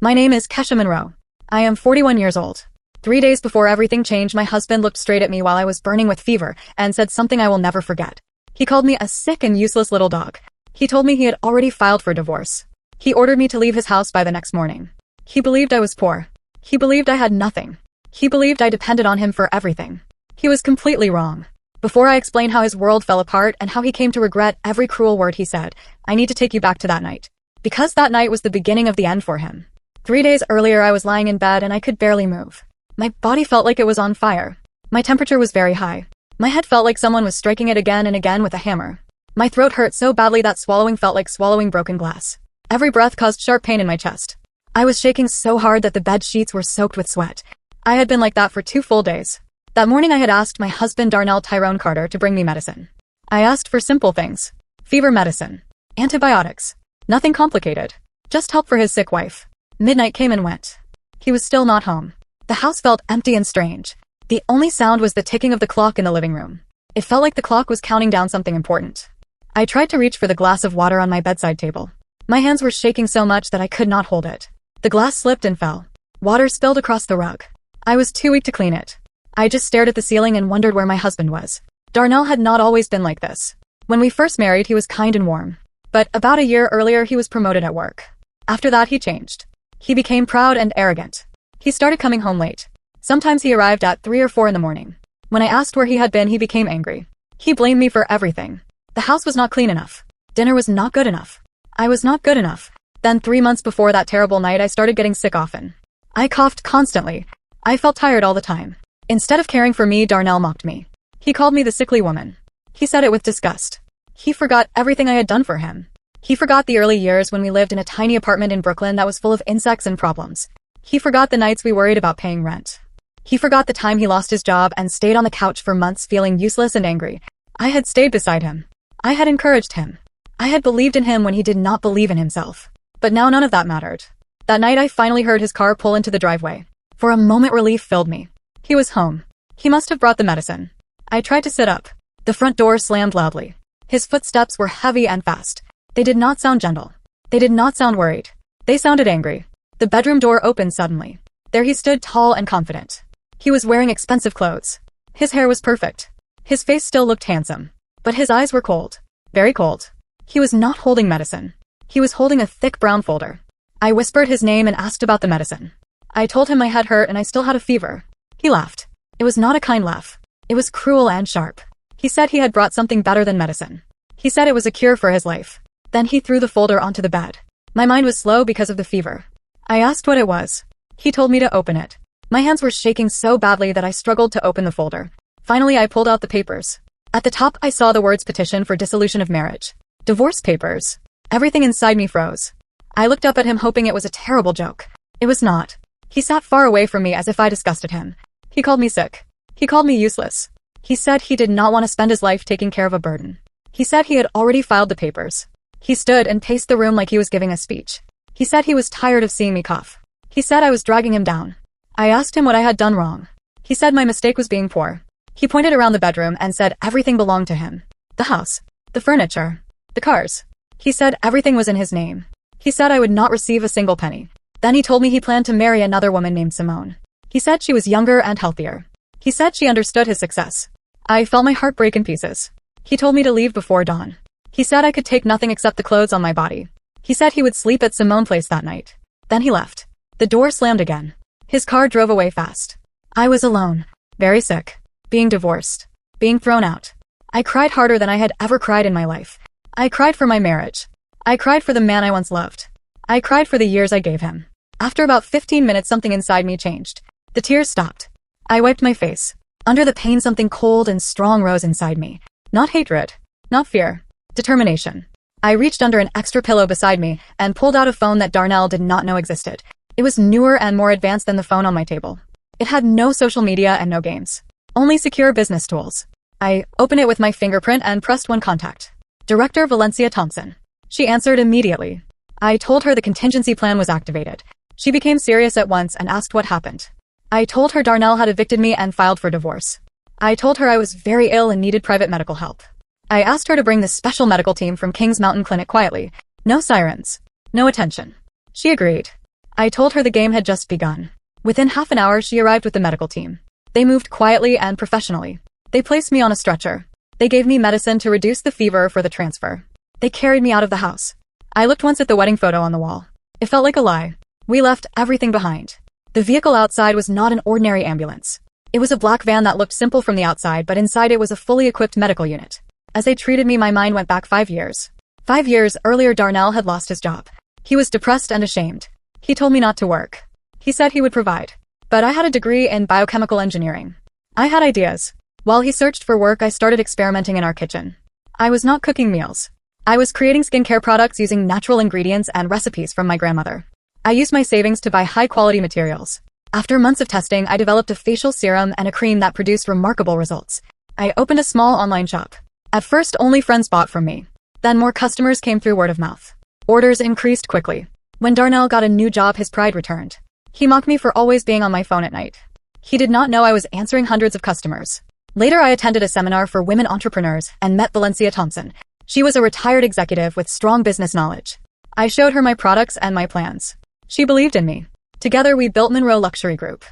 My name is Kesha Monroe. I am 41 years old. 3 days before everything changed, my husband looked straight at me while I was burning with fever and said something I will never forget. He called me a sick and useless little dog. He told me he had already filed for divorce. He ordered me to leave his house by the next morning. He believed I was poor. He believed I had nothing. He believed I depended on him for everything. He was completely wrong. Before I explain how his world fell apart and how he came to regret every cruel word he said, I need to take you back to that night. Because that night was the beginning of the end for him. 3 days earlier, I was lying in bed and I could barely move. My body felt like it was on fire. My temperature was very high. My head felt like someone was striking it again and again with a hammer. My throat hurt so badly that swallowing felt like swallowing broken glass. Every breath caused sharp pain in my chest. I was shaking so hard that the bed sheets were soaked with sweat. I had been like that for 2 full days. That morning I had asked my husband Darnell Tyrone Carter to bring me medicine. I asked for simple things. Fever medicine. Antibiotics. Nothing complicated. Just help for his sick wife. Midnight came and went. He was still not home. The house felt empty and strange. The only sound was the ticking of the clock in the living room. It felt like the clock was counting down something important. I tried to reach for the glass of water on my bedside table. My hands were shaking so much that I could not hold it. The glass slipped and fell. Water spilled across the rug. I was too weak to clean it. I just stared at the ceiling and wondered where my husband was. Darnell had not always been like this. When we first married, he was kind and warm. But about a year earlier, he was promoted at work. After that, he changed. He became proud and arrogant. He started coming home late. Sometimes he arrived at 3 or 4 in the morning. When I asked where he had been, he became angry. He blamed me for everything. The house was not clean enough. Dinner was not good enough. I was not good enough. Then 3 months before that terrible night, I started getting sick often. I coughed constantly. I felt tired all the time. Instead of caring for me, Darnell mocked me. He called me the sickly woman. He said it with disgust. He forgot everything I had done for him. He forgot the early years when we lived in a tiny apartment in Brooklyn that was full of insects and problems. He forgot the nights we worried about paying rent. He forgot the time he lost his job and stayed on the couch for months feeling useless and angry. I had stayed beside him. I had encouraged him. I had believed in him when he did not believe in himself. But now none of that mattered. That night I finally heard his car pull into the driveway. For a moment relief filled me. He was home. He must have brought the medicine. I tried to sit up. The front door slammed loudly. His footsteps were heavy and fast. They did not sound gentle. They did not sound worried. They sounded angry. The bedroom door opened suddenly. There he stood, tall and confident. He was wearing expensive clothes. His hair was perfect. His face still looked handsome. But his eyes were cold. Very cold. He was not holding medicine. He was holding a thick brown folder. I whispered his name and asked about the medicine. I told him my head hurt and I still had a fever. He laughed. It was not a kind laugh. It was cruel and sharp. He said he had brought something better than medicine. He said it was a cure for his life. Then he threw the folder onto the bed. My mind was slow because of the fever. I asked what it was. He told me to open it. My hands were shaking so badly that I struggled to open the folder. Finally, I pulled out the papers. At the top, I saw the words petition for dissolution of marriage. Divorce papers. Everything inside me froze. I looked up at him hoping it was a terrible joke. It was not. He sat far away from me as if I disgusted him. He called me sick. He called me useless. He said he did not want to spend his life taking care of a burden. He said he had already filed the papers. He stood and paced the room like he was giving a speech. He said he was tired of seeing me cough. He said I was dragging him down. I asked him what I had done wrong. He said my mistake was being poor. He pointed around the bedroom and said everything belonged to him. The house. The furniture. The cars. He said everything was in his name. He said I would not receive a single penny. Then he told me he planned to marry another woman named Simone. He said she was younger and healthier. He said she understood his success. I felt my heart break in pieces. He told me to leave before dawn. He said I could take nothing except the clothes on my body. He said he would sleep at Simone's place that night. Then he left. The door slammed again. His car drove away fast. I was alone. Very sick. Being divorced. Being thrown out. I cried harder than I had ever cried in my life. I cried for my marriage. I cried for the man I once loved. I cried for the years I gave him. After about 15 minutes, something inside me changed. The tears stopped. I wiped my face. Under the pain, something cold and strong rose inside me. Not hatred. Not fear. Determination. I reached under an extra pillow beside me and pulled out a phone that Darnell did not know existed. It was newer and more advanced than the phone on my table. It had no social media and no games. Only secure business tools. I opened it with my fingerprint and pressed one contact. Director Valencia Thompson. She answered immediately. I told her the contingency plan was activated. She became serious at once and asked what happened. I told her Darnell had evicted me and filed for divorce. I told her I was very ill and needed private medical help. I asked her to bring the special medical team from Kings Mountain Clinic quietly. No sirens. No attention. She agreed. I told her the game had just begun. Within half an hour, she arrived with the medical team. They moved quietly and professionally. They placed me on a stretcher. They gave me medicine to reduce the fever for the transfer. They carried me out of the house. I looked once at the wedding photo on the wall. It felt like a lie. We left everything behind. The vehicle outside was not an ordinary ambulance. It was a black van that looked simple from the outside, but inside it was a fully equipped medical unit. As they treated me, my mind went back 5 years. 5 years earlier, Darnell had lost his job. He was depressed and ashamed. He told me not to work. He said he would provide. But I had a degree in biochemical engineering. I had ideas. While he searched for work, I started experimenting in our kitchen. I was not cooking meals. I was creating skincare products using natural ingredients and recipes from my grandmother. I used my savings to buy high-quality materials. After months of testing, I developed a facial serum and a cream that produced remarkable results. I opened a small online shop. At first, only friends bought from me. Then more customers came through word of mouth. Orders increased quickly. When Darnell got a new job, his pride returned. He mocked me for always being on my phone at night. He did not know I was answering hundreds of customers. Later, I attended a seminar for women entrepreneurs and met Valencia Thompson. She was a retired executive with strong business knowledge. I showed her my products and my plans. She believed in me. Together, we built Monroe Luxury Group.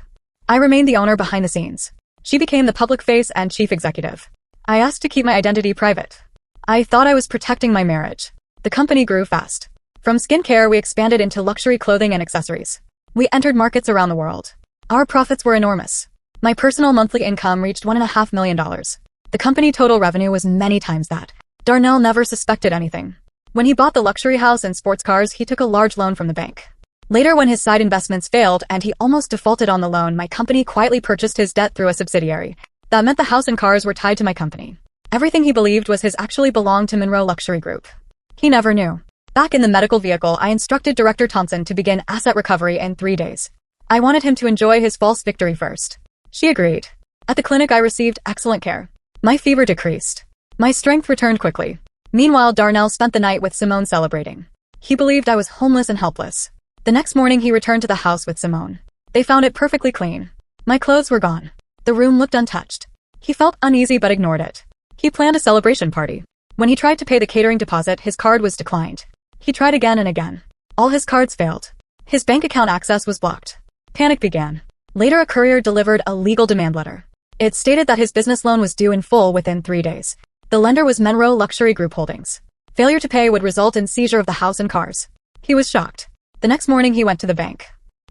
I remained the owner behind the scenes. She became the public face and chief executive. I asked to keep my identity private. I thought I was protecting my marriage. The company grew fast. From skincare, we expanded into luxury clothing and accessories. We entered markets around the world. Our profits were enormous. My personal monthly income reached $1.5 million. The company total revenue was many times that. Darnell never suspected anything. When he bought the luxury house and sports cars, he took a large loan from the bank. Later, when his side investments failed and he almost defaulted on the loan, my company quietly purchased his debt through a subsidiary. That meant the house and cars were tied to my company. Everything he believed was his actually belonged to Monroe Luxury Group. He never knew. Back in the medical vehicle, I instructed Director Thompson to begin asset recovery in 3 days. I wanted him to enjoy his false victory first. She agreed. At the clinic, I received excellent care. My fever decreased. My strength returned quickly. Meanwhile, Darnell spent the night with Simone celebrating. He believed I was homeless and helpless. The next morning, he returned to the house with Simone. They found it perfectly clean. My clothes were gone. The room looked untouched. He felt uneasy but ignored it. He planned a celebration party. When he tried to pay the catering deposit, his card was declined. He tried again and again. All his cards failed. His bank account access was blocked. Panic began. Later, a courier delivered a legal demand letter. It stated that his business loan was due in full within 3 days. The lender was Monroe Luxury Group Holdings. Failure to pay would result in seizure of the house and cars. He was shocked. The next morning, he went to the bank.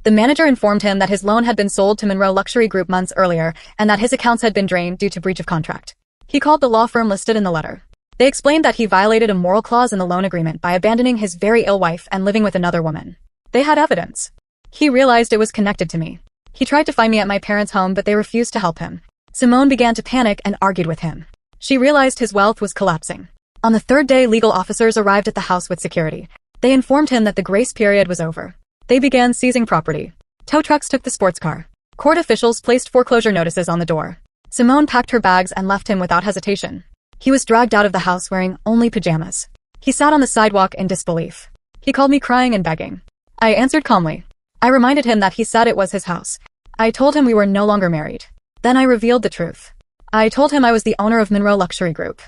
The manager informed him that his loan had been sold to Monroe Luxury Group months earlier and that his accounts had been drained due to breach of contract. He called the law firm listed in the letter. They explained that he violated a moral clause in the loan agreement by abandoning his very ill wife and living with another woman. They had evidence. He realized it was connected to me. He tried to find me at my parents' home, but they refused to help him. Simone began to panic and argued with him. She realized his wealth was collapsing. On the 3rd day, legal officers arrived at the house with security. They informed him that the grace period was over. They began seizing property. Tow trucks took the sports car. Court officials placed foreclosure notices on the door. Simone packed her bags and left him without hesitation. He was dragged out of the house wearing only pajamas. He sat on the sidewalk in disbelief. He called me crying and begging. I answered calmly. I reminded him that he said it was his house. I told him we were no longer married. Then I revealed the truth. I told him I was the owner of Monroe Luxury Group.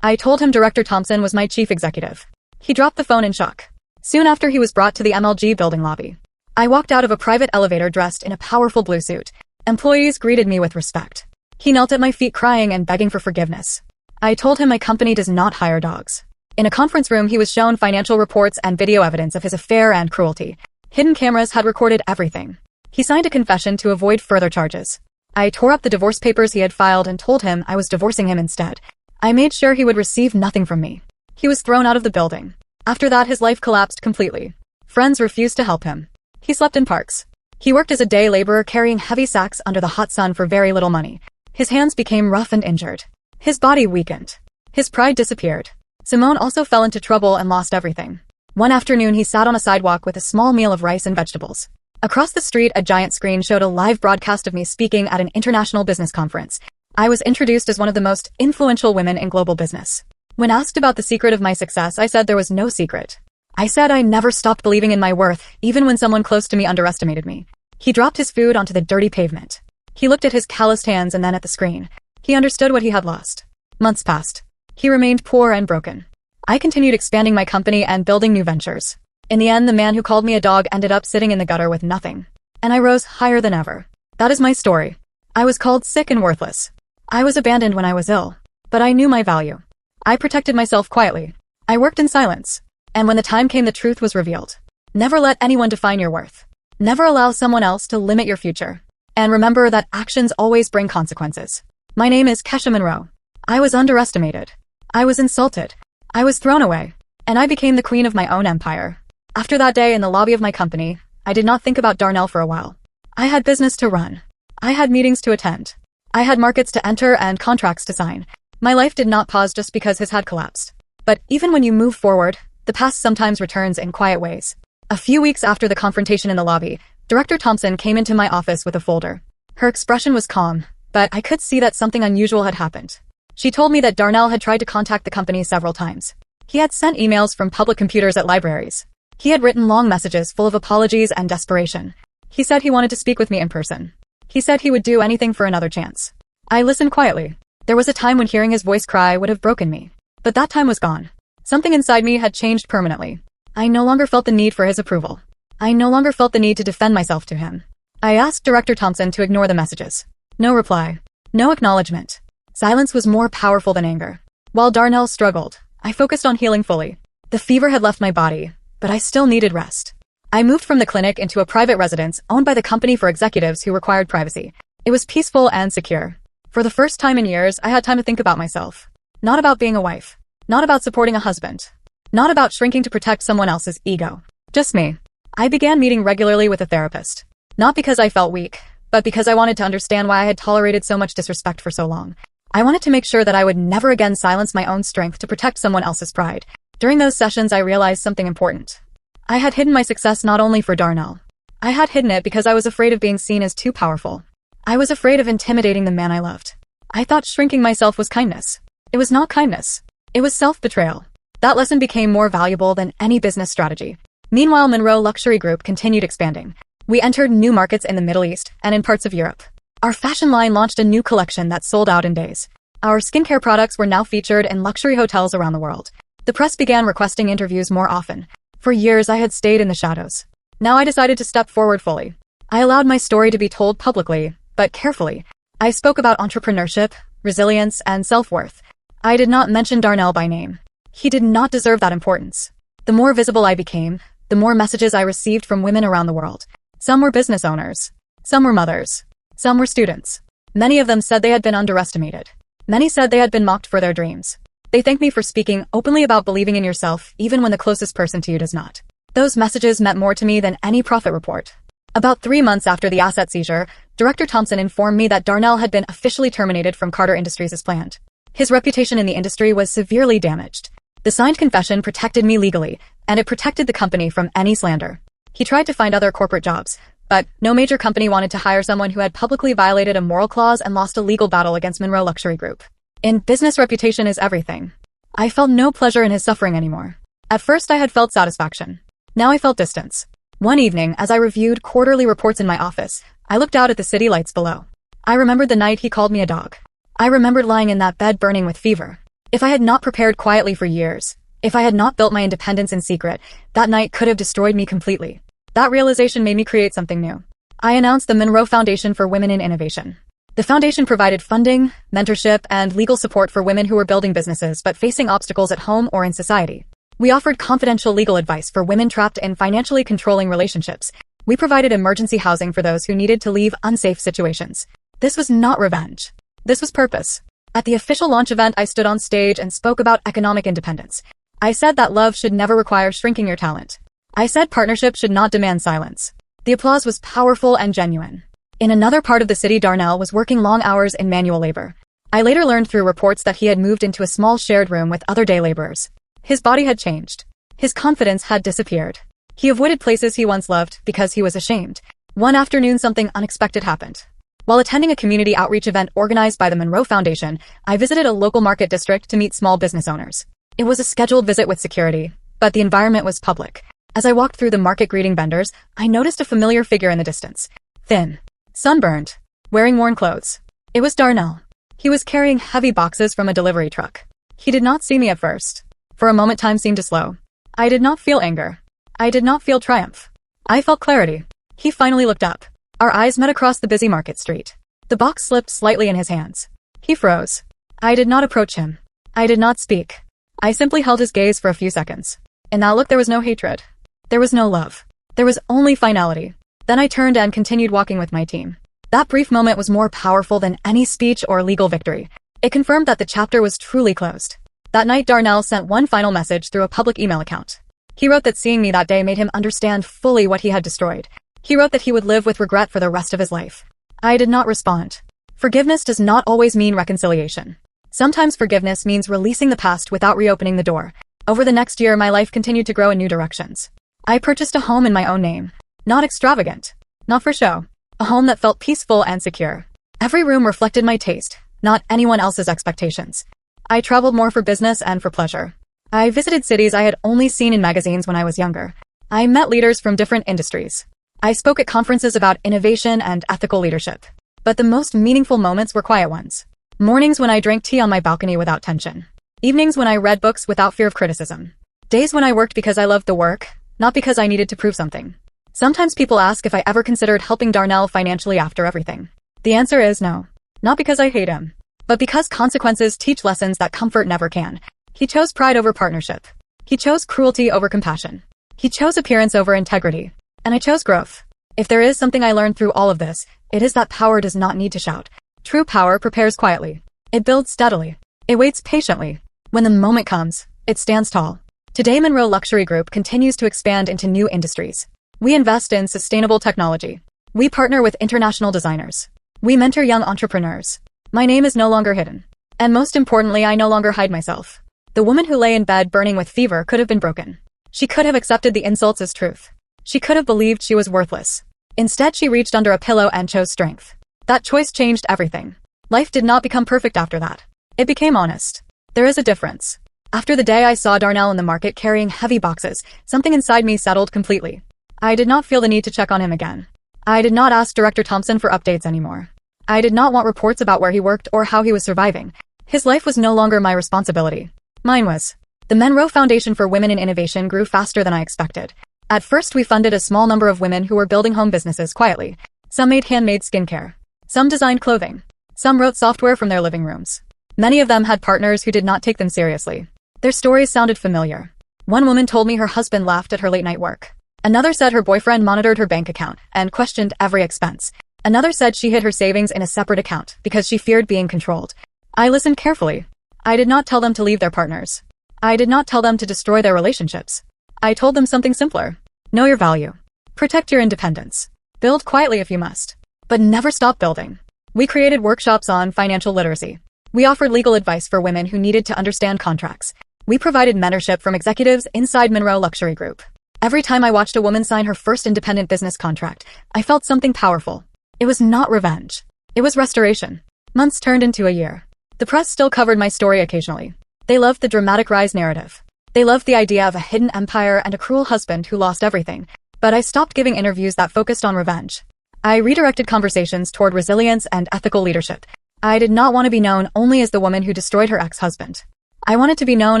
I told him Director Thompson was my chief executive. He dropped the phone in shock. Soon after, he was brought to the MLG building lobby. I walked out of a private elevator dressed in a powerful blue suit. Employees greeted me with respect. He knelt at my feet crying and begging for forgiveness. I told him my company does not hire dogs. In a conference room, he was shown financial reports and video evidence of his affair and cruelty. Hidden cameras had recorded everything. He signed a confession to avoid further charges. I tore up the divorce papers he had filed and told him I was divorcing him instead. I made sure he would receive nothing from me. He was thrown out of the building. After that, his life collapsed completely. Friends refused to help him. He slept in parks. He worked as a day laborer carrying heavy sacks under the hot sun for very little money. His hands became rough and injured. His body weakened. His pride disappeared. Simone also fell into trouble and lost everything. One afternoon, he sat on a sidewalk with a small meal of rice and vegetables. Across the street, a giant screen showed a live broadcast of me speaking at an international business conference. I was introduced as one of the most influential women in global business. When asked about the secret of my success, I said there was no secret. I said I never stopped believing in my worth, even when someone close to me underestimated me. He dropped his food onto the dirty pavement. He looked at his calloused hands and then at the screen. He understood what he had lost. Months passed. He remained poor and broken. I continued expanding my company and building new ventures. In the end, the man who called me a dog ended up sitting in the gutter with nothing. And I rose higher than ever. That is my story. I was called sick and worthless. I was abandoned when I was ill. But I knew my value. I protected myself quietly. I worked in silence. And when the time came, the truth was revealed. Never let anyone define your worth. Never allow someone else to limit your future. And remember that actions always bring consequences. My name is Kesha Monroe. I was underestimated. I was insulted. I was thrown away. And I became the queen of my own empire. After that day in the lobby of my company, I did not think about Darnell for a while. I had business to run. I had meetings to attend. I had markets to enter and contracts to sign. My life did not pause just because his had collapsed. But even when you move forward, the past sometimes returns in quiet ways. A few weeks after the confrontation in the lobby, Director Thompson came into my office with a folder. Her expression was calm, but I could see that something unusual had happened. She told me that Darnell had tried to contact the company several times. He had sent emails from public computers at libraries. He had written long messages full of apologies and desperation. He said he wanted to speak with me in person. He said he would do anything for another chance. I listened quietly. There was a time when hearing his voice cry would have broken me. But that time was gone. Something inside me had changed permanently. I no longer felt the need for his approval. I no longer felt the need to defend myself to him. I asked Director Thompson to ignore the messages. No reply. No acknowledgement. Silence was more powerful than anger. While Darnell struggled, I focused on healing fully. The fever had left my body, but I still needed rest. I moved from the clinic into a private residence owned by the company for executives who required privacy. It was peaceful and secure. For the first time in years, I had time to think about myself. Not about being a wife. Not about supporting a husband. Not about shrinking to protect someone else's ego. Just me. I began meeting regularly with a therapist. Not because I felt weak, but because I wanted to understand why I had tolerated so much disrespect for so long. I wanted to make sure that I would never again silence my own strength to protect someone else's pride. During those sessions, I realized something important. I had hidden my success not only for Darnell. I had hidden it because I was afraid of being seen as too powerful. I was afraid of intimidating the man I loved. I thought shrinking myself was kindness. It was not kindness. It was self-betrayal. That lesson became more valuable than any business strategy. Meanwhile, Monroe Luxury Group continued expanding. We entered new markets in the Middle East and in parts of Europe. Our fashion line launched a new collection that sold out in days. Our skincare products were now featured in luxury hotels around the world. The press began requesting interviews more often. For years, I had stayed in the shadows. Now I decided to step forward fully. I allowed my story to be told publicly, but carefully. I spoke about entrepreneurship, resilience, and self-worth. I did not mention Darnell by name. He did not deserve that importance. The more visible I became, the more messages I received from women around the world. Some were business owners. Some were mothers. Some were students. Many of them said they had been underestimated. Many said they had been mocked for their dreams. They thanked me for speaking openly about believing in yourself, even when the closest person to you does not. Those messages meant more to me than any profit report. About 3 months after the asset seizure, Director Thompson informed me that Darnell had been officially terminated from Carter Industries as planned. His reputation in the industry was severely damaged. The signed confession protected me legally, and it protected the company from any slander. He tried to find other corporate jobs, but no major company wanted to hire someone who had publicly violated a moral clause and lost a legal battle against Monroe Luxury Group. In business, reputation is everything. I felt no pleasure in his suffering anymore. At first, I had felt satisfaction. Now I felt distance. One evening, as I reviewed quarterly reports in my office, I looked out at the city lights below. I remembered the night he called me a dog. I remembered lying in that bed burning with fever. If I had not prepared quietly for years, if I had not built my independence in secret, that night could have destroyed me completely. That realization made me create something new. I announced the Monroe Foundation for Women in Innovation. The foundation provided funding, mentorship, and legal support for women who were building businesses but facing obstacles at home or in society. We offered confidential legal advice for women trapped in financially controlling relationships. We provided emergency housing for those who needed to leave unsafe situations. This was not revenge. This was purpose. At the official launch event, I stood on stage and spoke about economic independence. I said that love should never require shrinking your talent. I said partnership should not demand silence. The applause was powerful and genuine. In another part of the city, Darnell was working long hours in manual labor. I later learned through reports that he had moved into a small shared room with other day laborers. His body had changed. His confidence had disappeared. He avoided places he once loved because he was ashamed. One afternoon, something unexpected happened. While attending a community outreach event organized by the Monroe Foundation, I visited a local market district to meet small business owners. It was a scheduled visit with security, but the environment was public. As I walked through the market greeting vendors, I noticed a familiar figure in the distance. Thin, sunburned, wearing worn clothes. It was Darnell. He was carrying heavy boxes from a delivery truck. He did not see me at first. For a moment, time seemed to slow. I did not feel anger. I did not feel triumph. I felt clarity. He finally looked up. Our eyes met across the busy market street. The box slipped slightly in his hands. He froze. I did not approach him. I did not speak. I simply held his gaze for a few seconds. In that look there was no hatred. There was no love. There was only finality. Then I turned and continued walking with my team. That brief moment was more powerful than any speech or legal victory. It confirmed that the chapter was truly closed. That night Darnell sent one final message through a public email account. He wrote that seeing me that day made him understand fully what he had destroyed. He wrote that he would live with regret for the rest of his life. I did not respond. Forgiveness does not always mean reconciliation. Sometimes forgiveness means releasing the past without reopening the door. Over the next year, my life continued to grow in new directions. I purchased a home in my own name. Not extravagant. Not for show. A home that felt peaceful and secure. Every room reflected my taste, not anyone else's expectations. I traveled more for business and for pleasure. I visited cities I had only seen in magazines when I was younger. I met leaders from different industries. I spoke at conferences about innovation and ethical leadership. But the most meaningful moments were quiet ones. Mornings when I drank tea on my balcony without tension. Evenings when I read books without fear of criticism. Days when I worked because I loved the work, not because I needed to prove something. Sometimes people ask if I ever considered helping Darnell financially after everything. The answer is no. Not because I hate him, but because consequences teach lessons that comfort never can. He chose pride over partnership. He chose cruelty over compassion. He chose appearance over integrity. And I chose growth. If there is something I learned through all of this, it is that power does not need to shout. True power prepares quietly. It builds steadily. It waits patiently. When the moment comes, it stands tall. Today Monroe Luxury Group continues to expand into new industries. We invest in sustainable technology. We partner with international designers. We mentor young entrepreneurs. My name is no longer hidden. And most importantly, I no longer hide myself. The woman who lay in bed burning with fever could have been broken. She could have accepted the insults as truth. She could have believed she was worthless. Instead, she reached under a pillow and chose strength. That choice changed everything. Life did not become perfect after that. It became honest. There is a difference. After the day I saw Darnell in the market carrying heavy boxes, something inside me settled completely. I did not feel the need to check on him again. I did not ask Director Thompson for updates anymore. I did not want reports about where he worked or how he was surviving. His life was no longer my responsibility. Mine was. The Monroe Foundation for Women in Innovation grew faster than I expected. At first, we funded a small number of women who were building home businesses quietly. Some made handmade skincare. Some designed clothing. Some wrote software from their living rooms. Many of them had partners who did not take them seriously. Their stories sounded familiar. One woman told me her husband laughed at her late-night work. Another said her boyfriend monitored her bank account and questioned every expense. Another said she hid her savings in a separate account because she feared being controlled. I listened carefully. I did not tell them to leave their partners. I did not tell them to destroy their relationships. I told them something simpler. Know your value. Protect your independence. Build quietly if you must. But never stop building. We created workshops on financial literacy. We offered legal advice for women who needed to understand contracts. We provided mentorship from executives inside Monroe Luxury Group. Every time I watched a woman sign her first independent business contract, I felt something powerful. It was not revenge. It was restoration. Months turned into a year. The press still covered my story occasionally. They loved the dramatic rise narrative. They loved the idea of a hidden empire and a cruel husband who lost everything. But I stopped giving interviews that focused on revenge. I redirected conversations toward resilience and ethical leadership. I did not want to be known only as the woman who destroyed her ex-husband. I wanted to be known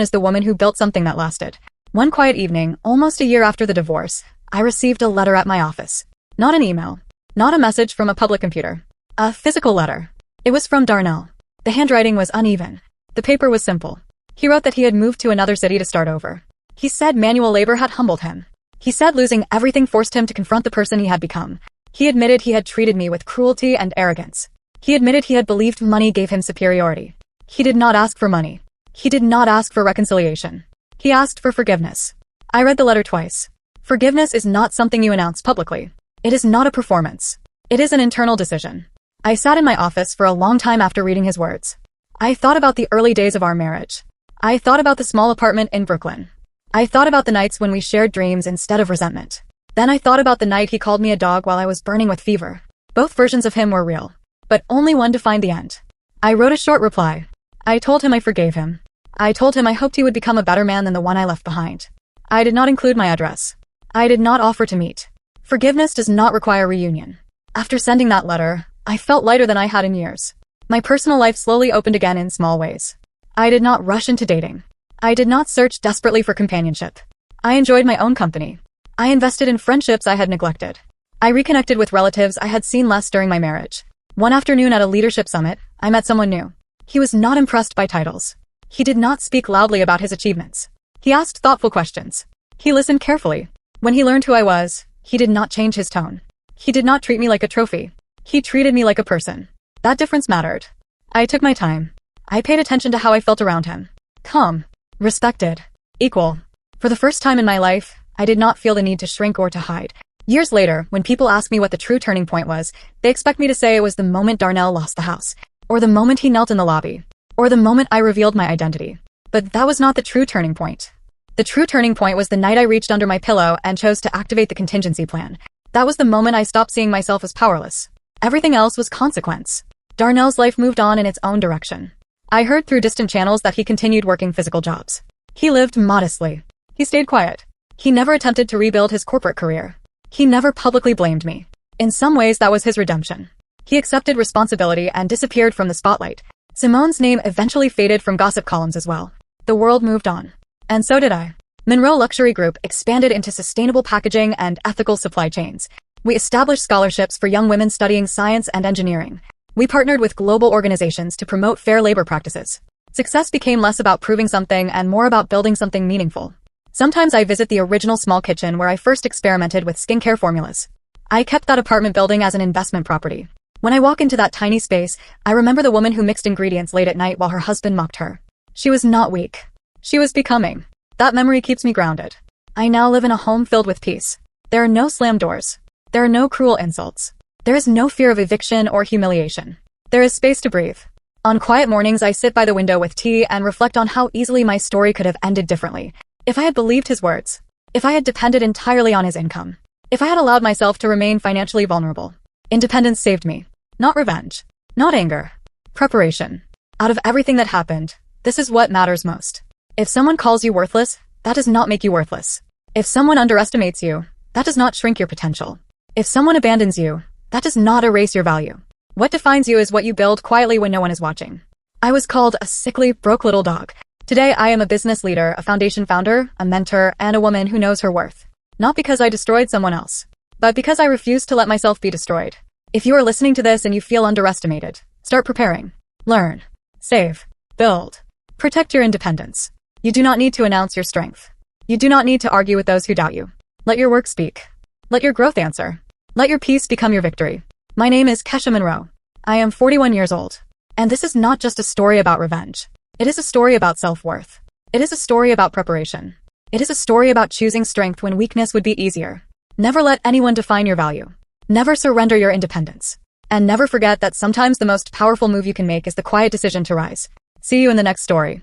as the woman who built something that lasted. One quiet evening, almost a year after the divorce, I received a letter at my office. Not an email. Not a message from a public computer. A physical letter. It was from Darnell. The handwriting was uneven. The paper was simple. He wrote that he had moved to another city to start over. He said manual labor had humbled him. He said losing everything forced him to confront the person he had become. He admitted he had treated me with cruelty and arrogance. He admitted he had believed money gave him superiority. He did not ask for money. He did not ask for reconciliation. He asked for forgiveness. I read the letter twice. Forgiveness is not something you announce publicly. It is not a performance. It is an internal decision. I sat in my office for a long time after reading his words. I thought about the early days of our marriage. I thought about the small apartment in Brooklyn. I thought about the nights when we shared dreams instead of resentment. Then I thought about the night he called me a dog while I was burning with fever. Both versions of him were real, but only one defined the end. I wrote a short reply. I told him I forgave him. I told him I hoped he would become a better man than the one I left behind. I did not include my address. I did not offer to meet. Forgiveness does not require reunion. After sending that letter, I felt lighter than I had in years. My personal life slowly opened again in small ways. I did not rush into dating. I did not search desperately for companionship. I enjoyed my own company. I invested in friendships I had neglected. I reconnected with relatives I had seen less during my marriage. One afternoon at a leadership summit, I met someone new. He was not impressed by titles. He did not speak loudly about his achievements. He asked thoughtful questions. He listened carefully. When he learned who I was, he did not change his tone. He did not treat me like a trophy. He treated me like a person. That difference mattered. I took my time. I paid attention to how I felt around him. Calm. Respected. Equal. For the first time in my life, I did not feel the need to shrink or to hide. Years later, when people ask me what the true turning point was, they expect me to say it was the moment Darnell lost the house, or the moment he knelt in the lobby, or the moment I revealed my identity. But that was not the true turning point. The true turning point was the night I reached under my pillow and chose to activate the contingency plan. That was the moment I stopped seeing myself as powerless. Everything else was consequence. Darnell's life moved on in its own direction. I heard through distant channels that he continued working physical jobs. He lived modestly. He stayed quiet. He never attempted to rebuild his corporate career. He never publicly blamed me. In some ways, that was his redemption. He accepted responsibility and disappeared from the spotlight. Simone's name eventually faded from gossip columns as well. The world moved on. And so did I. Monroe Luxury Group expanded into sustainable packaging and ethical supply chains. We established scholarships for young women studying science and engineering. We partnered with global organizations to promote fair labor practices. Success became less about proving something and more about building something meaningful. Sometimes I visit the original small kitchen where I first experimented with skincare formulas. I kept that apartment building as an investment property. When I walk into that tiny space, I remember the woman who mixed ingredients late at night while her husband mocked her. She was not weak. She was becoming. That memory keeps me grounded. I now live in a home filled with peace. There are no slammed doors. There are no cruel insults. There is no fear of eviction or humiliation. There is space to breathe. On quiet mornings, I sit by the window with tea and reflect on how easily my story could have ended differently. If I had believed his words. If I had depended entirely on his income. If I had allowed myself to remain financially vulnerable. Independence saved me. Not revenge. Not anger. Preparation. Out of everything that happened, this is what matters most. If someone calls you worthless, that does not make you worthless. If someone underestimates you, that does not shrink your potential. If someone abandons you, that does not erase your value. What defines you is what you build quietly when no one is watching. I was called a sickly, broke little dog. Today I am a business leader, a foundation founder, a mentor, and a woman who knows her worth. Not because I destroyed someone else, but because I refused to let myself be destroyed. If you are listening to this and you feel underestimated, start preparing. Learn. Save. Build. Protect your independence. You do not need to announce your strength. You do not need to argue with those who doubt you. Let your work speak. Let your growth answer. Let your peace become your victory. My name is Kesha Monroe. I am 41 years old. And this is not just a story about revenge. It is a story about self-worth. It is a story about preparation. It is a story about choosing strength when weakness would be easier. Never let anyone define your value. Never surrender your independence. And never forget that sometimes the most powerful move you can make is the quiet decision to rise. See you in the next story.